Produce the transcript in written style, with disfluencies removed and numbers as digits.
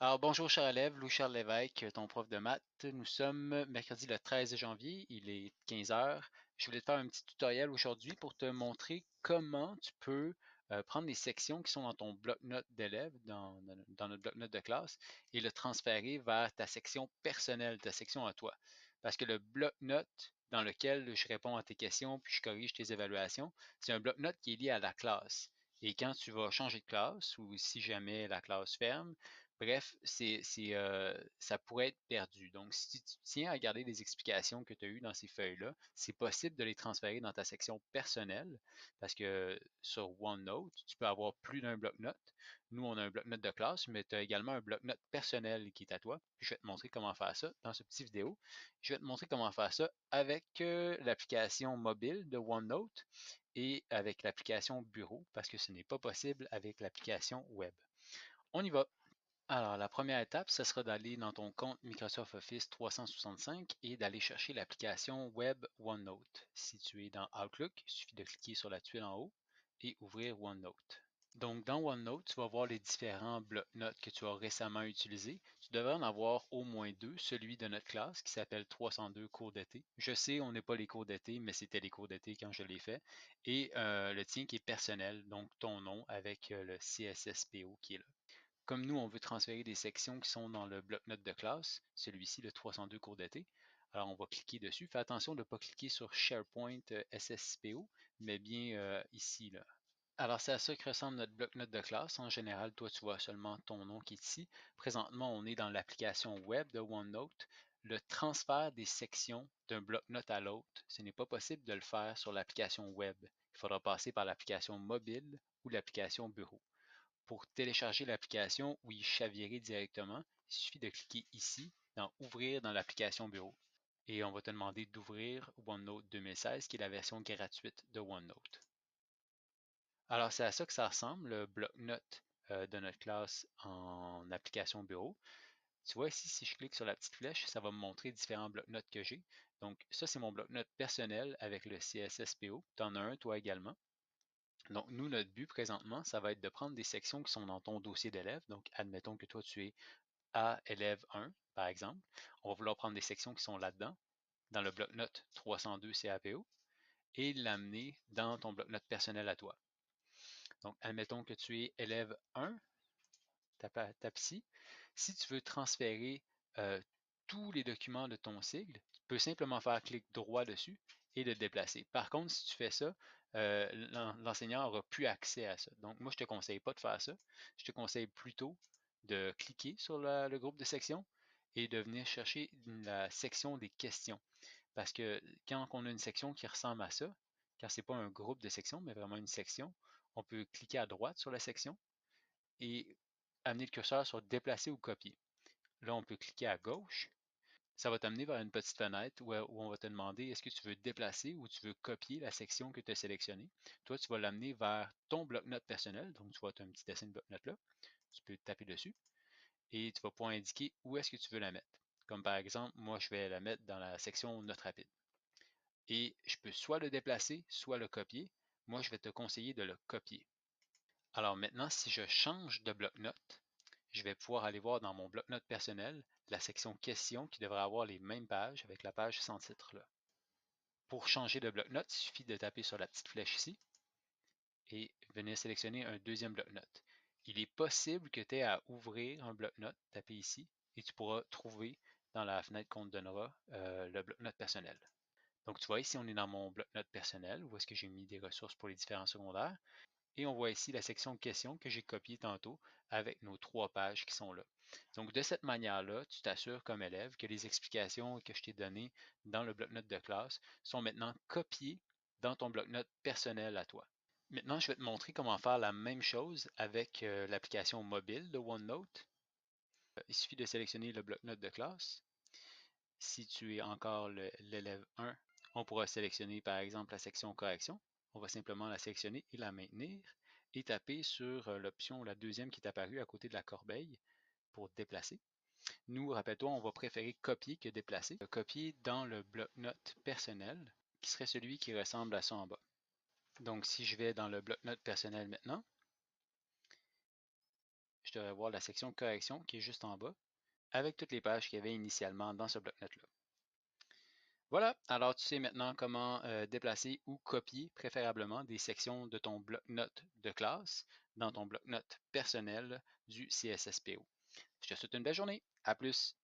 Alors bonjour cher élève, Louis-Charles Lévesque, ton prof de maths. Nous sommes mercredi le 13 janvier, il est 15 heures. Je voulais te faire un petit tutoriel aujourd'hui pour te montrer comment tu peux prendre les sections qui sont dans ton bloc-notes d'élève, dans notre bloc-notes de classe, et le transférer vers ta section personnelle, ta section à toi. Parce que le bloc-notes dans lequel je réponds à tes questions puis je corrige tes évaluations, c'est un bloc-notes qui est lié à la classe. Et quand tu vas changer de classe ou si jamais la classe ferme, bref, ça pourrait être perdu. Donc, si tu tiens à garder les explications que tu as eues dans ces feuilles-là, c'est possible de les transférer dans ta section personnelle parce que sur OneNote, tu peux avoir plus d'un bloc-notes. Nous, on a un bloc-notes de classe, mais tu as également un bloc-notes personnel qui est à toi. Puis je vais te montrer comment faire ça dans ce petit vidéo. Je vais te montrer comment faire ça avec l'application mobile de OneNote et avec l'application bureau parce que ce n'est pas possible avec l'application web. On y va. Alors, la première étape, ce sera d'aller dans ton compte Microsoft Office 365 et d'aller chercher l'application Web OneNote. Si tu es dans Outlook, il suffit de cliquer sur la tuile en haut et ouvrir OneNote. Donc, dans OneNote, tu vas voir les différents blocs-notes que tu as récemment utilisés. Tu devrais en avoir au moins deux, celui de notre classe qui s'appelle 302 cours d'été. Je sais, on n'est pas les cours d'été, mais c'était les cours d'été quand je l'ai fait. Et le tien qui est personnel, donc ton nom avec le CSSPO qui est là. Comme nous, on veut transférer des sections qui sont dans le bloc-notes de classe, celui-ci, le 302 cours d'été, alors on va cliquer dessus. Fais attention de ne pas cliquer sur SharePoint SSPO, mais bien ici, là. Alors, c'est à ça que ressemble notre bloc-notes de classe. En général, toi, tu vois seulement ton nom qui est ici. Présentement, on est dans l'application web de OneNote. Le transfert des sections d'un bloc-notes à l'autre, ce n'est pas possible de le faire sur l'application web. Il faudra passer par l'application mobile ou l'application bureau. Pour télécharger l'application ou y chavirer directement, il suffit de cliquer ici dans Ouvrir dans l'application Bureau. Et on va te demander d'ouvrir OneNote 2016, qui est la version gratuite de OneNote. Alors, c'est à ça que ça ressemble, le bloc-notes de notre classe en application Bureau. Tu vois ici, si je clique sur la petite flèche, ça va me montrer différents bloc-notes que j'ai. Donc, ça, c'est mon bloc-notes personnel avec le CSSPO. Tu en as un, toi également. Donc, nous, notre but présentement, ça va être de prendre des sections qui sont dans ton dossier d'élève. Donc, admettons que toi, tu es à élève 1, par exemple. On va vouloir prendre des sections qui sont là-dedans, dans le bloc-notes 302 CAPO, et l'amener dans ton bloc-notes personnel à toi. Donc, admettons que tu es élève 1, tape ici. Si tu veux transférer euh, tous les documents de ton sigle, tu peux simplement faire clic droit dessus et le déplacer. Par contre, si tu fais ça, l'enseignant n'aura plus accès à ça. Donc, moi, je ne te conseille pas de faire ça. Je te conseille plutôt de cliquer sur le groupe de sections et de venir chercher la section des questions. Parce que quand on a une section qui ressemble à ça, quand ce n'est pas un groupe de sections, mais vraiment une section, on peut cliquer à droite sur la section et amener le curseur sur déplacer ou copier. Là, on peut cliquer à gauche. Ça va t'amener vers une petite fenêtre où on va te demander est-ce que tu veux déplacer ou tu veux copier la section que tu as sélectionnée. Toi, tu vas l'amener vers ton bloc-notes personnel. Donc, tu vois, tu as un petit dessin de bloc-notes là. Tu peux taper dessus et tu vas pouvoir indiquer où est-ce que tu veux la mettre. Comme par exemple, moi, je vais la mettre dans la section notes rapides. Et je peux soit le déplacer, soit le copier. Moi, je vais te conseiller de le copier. Alors maintenant, si je change de bloc-notes, je vais pouvoir aller voir dans mon bloc-notes personnel la section questions qui devrait avoir les mêmes pages avec la page sans titre là. Pour changer de bloc-notes, il suffit de taper sur la petite flèche ici et venir sélectionner un deuxième bloc-notes. Il est possible que tu aies à ouvrir un bloc-notes, taper ici, et tu pourras trouver dans la fenêtre qu'on te donnera le bloc-notes personnel. Donc tu vois ici, on est dans mon bloc-notes personnel, où est-ce que j'ai mis des ressources pour les différents secondaires. Et on voit ici la section questions que j'ai copiée tantôt avec nos trois pages qui sont là. Donc, de cette manière-là, tu t'assures comme élève que les explications que je t'ai données dans le bloc-notes de classe sont maintenant copiées dans ton bloc-notes personnel à toi. Maintenant, je vais te montrer comment faire la même chose avec l'application mobile de OneNote. Il suffit de sélectionner le bloc-notes de classe. Si tu es encore l'élève 1, on pourra sélectionner par exemple la section correction. On va simplement la sélectionner et la maintenir et taper sur l'option, la deuxième qui est apparue à côté de la corbeille pour déplacer. Nous, rappelle-toi, on va préférer copier que déplacer. Copier dans le bloc-notes personnel, qui serait celui qui ressemble à ça en bas. Donc, si je vais dans le bloc-notes personnel maintenant, je devrais voir la section correction qui est juste en bas, avec toutes les pages qu'il y avait initialement dans ce bloc-notes-là. Voilà, alors tu sais maintenant comment déplacer ou copier préférablement des sections de ton bloc-notes de classe dans ton bloc-notes personnel du CSSPO. Je te souhaite une belle journée. À plus!